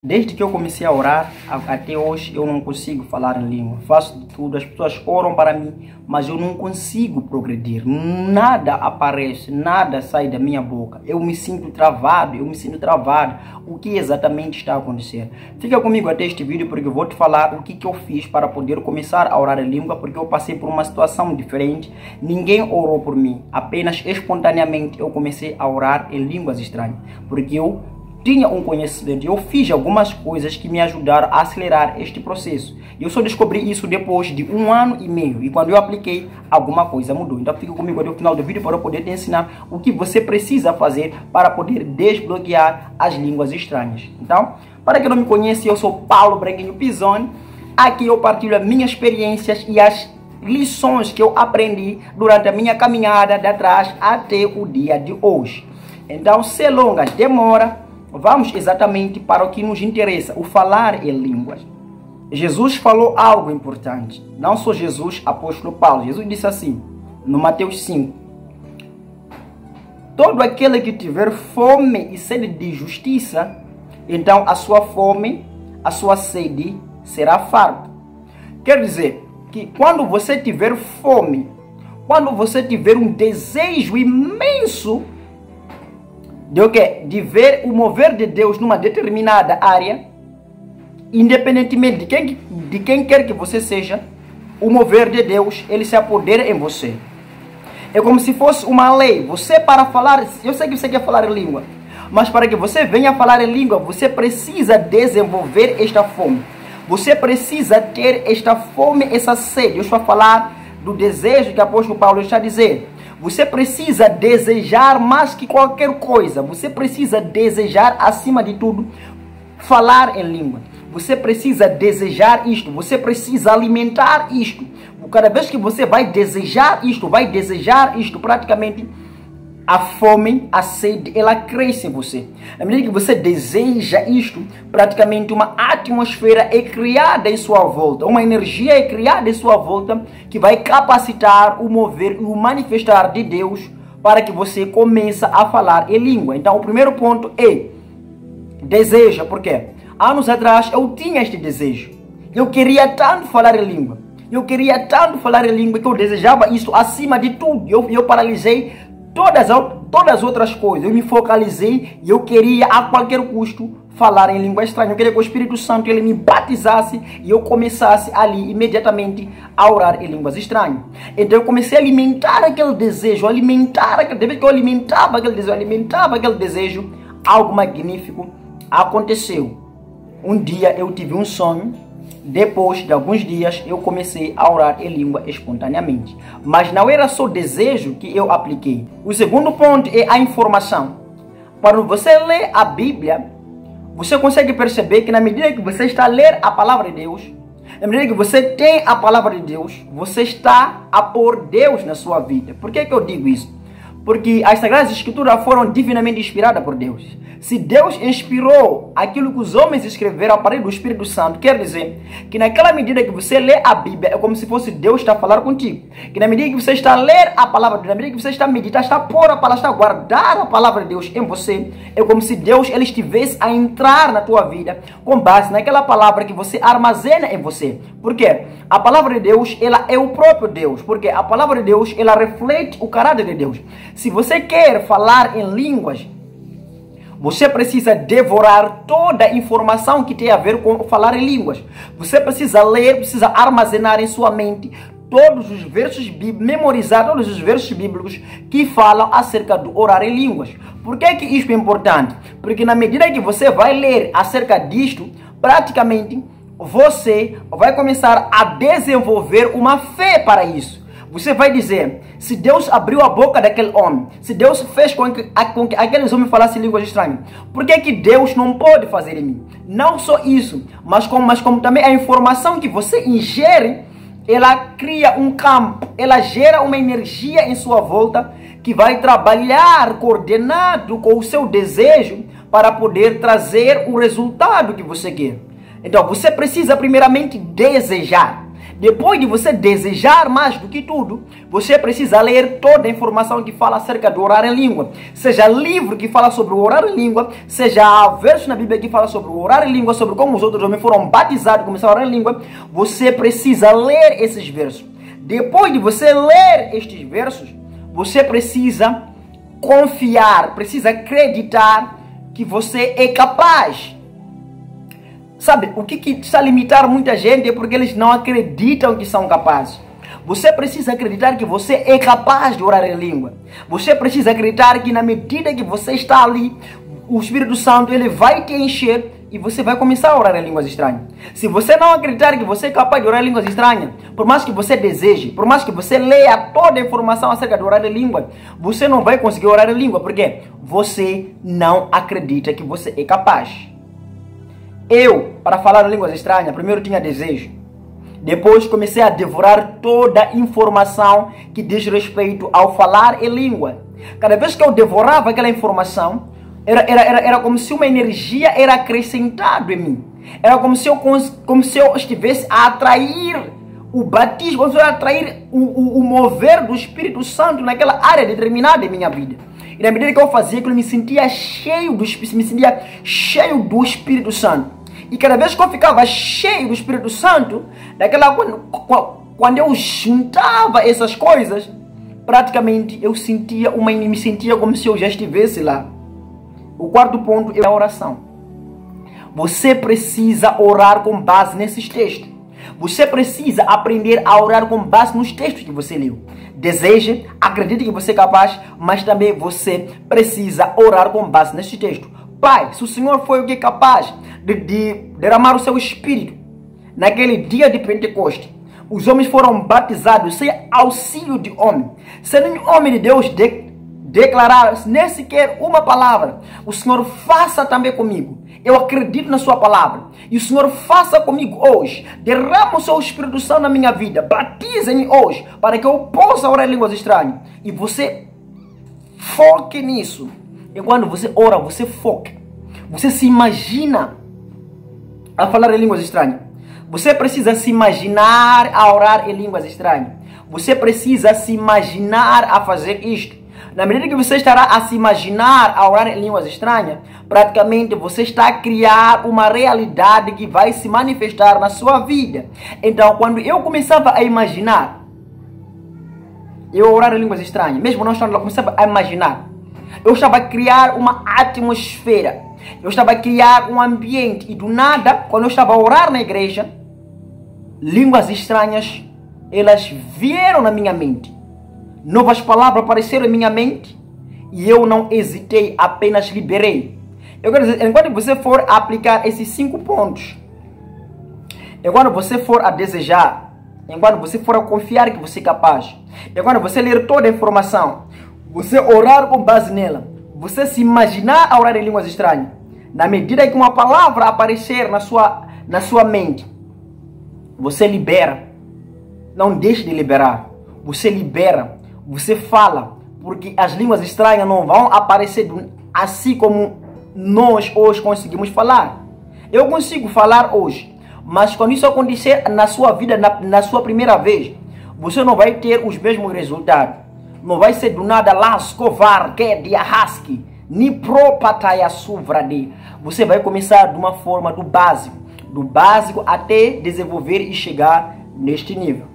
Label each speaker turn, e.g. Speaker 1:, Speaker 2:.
Speaker 1: Desde que eu comecei a orar, até hoje eu não consigo falar em língua. Faço de tudo, as pessoas oram para mim, mas eu não consigo progredir. Nada aparece, nada sai da minha boca. Eu me sinto travado. O que exatamente está a acontecer? Fica comigo até este vídeo, porque eu vou te falar o que eu fiz para poder começar a orar em língua, porque eu passei por uma situação diferente. Ninguém orou por mim, apenas espontaneamente eu comecei a orar em línguas estranhas, porque eu tinha um conhecimento, eu fiz algumas coisas que me ajudaram a acelerar este processo. Eu só descobri isso depois de 1 ano e meio, e quando eu apliquei, alguma coisa mudou. Então fica comigo até o final do vídeo para eu poder te ensinar o que você precisa fazer para poder desbloquear as línguas estranhas. Então, para quem não me conhece, eu sou Paulo Branquinho Pisoni. Aqui eu partilho as minhas experiências e as lições que eu aprendi durante a minha caminhada de trás até o dia de hoje. Então, sem longas demora, vamos exatamente para o que nos interessa, o falar em línguas. Jesus falou algo importante. Não só Jesus, apóstolo Paulo. Jesus disse assim, no Mateus 5. Todo aquele que tiver fome e sede de justiça, então a sua fome, a sua sede será farta. Quer dizer que quando você tiver fome, quando você tiver um desejo imenso de o quê? De ver o mover de Deus numa determinada área, independentemente de quem quer que você seja, o mover de Deus, ele se apodera em você. É como se fosse uma lei. Você, para falar, eu sei que você quer falar em língua, mas para que você venha falar em língua, você precisa desenvolver esta fome. Você precisa ter esta fome, essa sede. Eu estou a falar do desejo que o apóstolo Paulo está a dizer. Você precisa desejar mais que qualquer coisa. Você precisa desejar, acima de tudo, falar em língua. Você precisa desejar isto. Você precisa alimentar isto. Cada vez que você vai desejar isto, praticamente a fome, a sede, ela cresce em você. À medida que você deseja isto, praticamente uma atmosfera é criada em sua volta. Uma energia é criada em sua volta que vai capacitar o mover e o manifestar de Deus para que você comece a falar em língua. Então, o primeiro ponto é deseja. Por quê? Anos atrás eu tinha este desejo. Eu queria tanto falar em língua. Que eu desejava isso acima de tudo. Eu paralisei todas as outras coisas. Eu me focalizei e eu queria a qualquer custo falar em língua estranha. Eu queria que o Espírito Santo ele me batizasse e eu começasse ali imediatamente a orar em línguas estranhas. Então eu comecei a alimentar aquele desejo, depois que eu alimentava aquele desejo, algo magnífico aconteceu. Um dia eu tive um sonho. Depois de alguns dias, eu comecei a orar em língua espontaneamente. Mas não era só desejo que eu apliquei. O segundo ponto é a informação. Para você ler a Bíblia, você consegue perceber que na medida que você está a ler a palavra de Deus, na medida que você tem a palavra de Deus, você está a pôr Deus na sua vida. Por que eu digo isso? Porque as Sagradas Escrituras foram divinamente inspiradas por Deus. Se Deus inspirou aquilo que os homens escreveram a partir do Espírito Santo, quer dizer que naquela medida que você lê a Bíblia, é como se fosse Deus está a falar contigo. Que na medida que você está a ler a palavra de Deus, na medida que você está a meditar, está a pôr a palavra, está a guardar a palavra de Deus em você, é como se Deus ele estivesse a entrar na tua vida com base naquela palavra que você armazena em você. Por quê? A palavra de Deus, ela é o próprio Deus. Porque a palavra de Deus, ela reflete o caráter de Deus. Se você quer falar em línguas, você precisa devorar toda a informação que tem a ver com falar em línguas. Você precisa ler, precisa armazenar em sua mente todos os versos bíblicos, memorizar todos os versos bíblicos que falam acerca do orar em línguas. Por que isso é importante? Porque na medida que você vai ler acerca disto, praticamente você vai começar a desenvolver uma fé para isso. Você vai dizer, se Deus abriu a boca daquele homem, se Deus fez com que aqueles homens falassem línguas estranhas, por que Deus não pode fazer em mim? Não só isso, mas como também a informação que você ingere, ela cria um campo, ela gera uma energia em sua volta que vai trabalhar coordenado com o seu desejo para poder trazer o resultado que você quer. Então, você precisa primeiramente desejar. Depois de você desejar mais do que tudo, você precisa ler toda a informação que fala acerca do orar em língua. Seja livro que fala sobre o orar em língua, seja verso na Bíblia que fala sobre o orar em língua, sobre como os outros homens foram batizados e começaram a orar em língua. Você precisa ler esses versos. Depois de você ler estes versos, você precisa confiar, precisa acreditar que você é capaz. Sabe, o que está a limitar muita gente é porque eles não acreditam que são capazes. Você precisa acreditar que você é capaz de orar em língua. Você precisa acreditar que na medida que você está ali, o Espírito Santo ele vai te encher e você vai começar a orar em línguas estranhas. Se você não acreditar que você é capaz de orar em línguas estranhas, por mais que você deseje, por mais que você leia toda a informação acerca de orar em língua, você não vai conseguir orar em língua, porque você não acredita que você é capaz. Eu, para falar em línguas estranhas, primeiro tinha desejo. Depois comecei a devorar toda a informação que diz respeito ao falar em língua. Cada vez que eu devorava aquela informação, era como se uma energia era acrescentada em mim. Era como se eu estivesse a atrair o batismo, como se eu atrair o mover do Espírito Santo naquela área determinada em minha vida. E na medida que eu fazia aquilo, eu me sentia cheio do Espírito Santo. E cada vez que eu ficava cheio do Espírito Santo, quando eu juntava essas coisas, praticamente eu me sentia como se eu já estivesse lá. O quarto ponto é a oração. Você precisa orar com base nesses textos. Você precisa aprender a orar com base nos textos que você leu. Deseje, acredite que você é capaz, mas também você precisa orar com base neste texto. Pai, se o Senhor foi o que é capaz de derramar o seu Espírito naquele dia de Pentecoste, os homens foram batizados sem auxílio de homem, sem nenhum homem de Deus declarar nem sequer uma palavra. O Senhor faça também comigo. Eu acredito na sua palavra. E o Senhor faça comigo hoje. Derrama o seu Espírito Santo na minha vida. Batize-me hoje para que eu possa orar em línguas estranhas. E você foque nisso. E quando você ora, você foca. Você se imagina a falar em línguas estranhas. Você precisa se imaginar a orar em línguas estranhas. Você precisa se imaginar a fazer isto. Na medida que você estará a se imaginar a orar em línguas estranhas, praticamente você está a criar uma realidade que vai se manifestar na sua vida. Então, quando eu começava a imaginar, eu orar em línguas estranhas, mesmo não estando lá, eu começava a imaginar. Eu estava a criar uma atmosfera. Eu estava a criar um ambiente. E do nada, quando eu estava a orar na igreja, línguas estranhas, elas vieram na minha mente. Novas palavras apareceram em minha mente. E eu não hesitei, apenas liberei. Eu quero dizer, enquanto você for aplicar esses 5 pontos, enquanto você for a desejar, enquanto você for a confiar que você é capaz, enquanto você ler toda a informação, você orar com base nela, você se imaginar a orar em línguas estranhas, na medida que uma palavra aparecer na sua mente, você libera. Não deixe de liberar. Você libera, você fala, porque as línguas estranhas não vão aparecer assim como nós hoje conseguimos falar. Eu consigo falar hoje, mas quando isso acontecer na sua vida, na sua primeira vez, você não vai ter os mesmos resultados. Não vai ser do nada lascovar, que diarrasque, ni propataya suvrade. Você vai começar de uma forma do básico até desenvolver e chegar neste nível.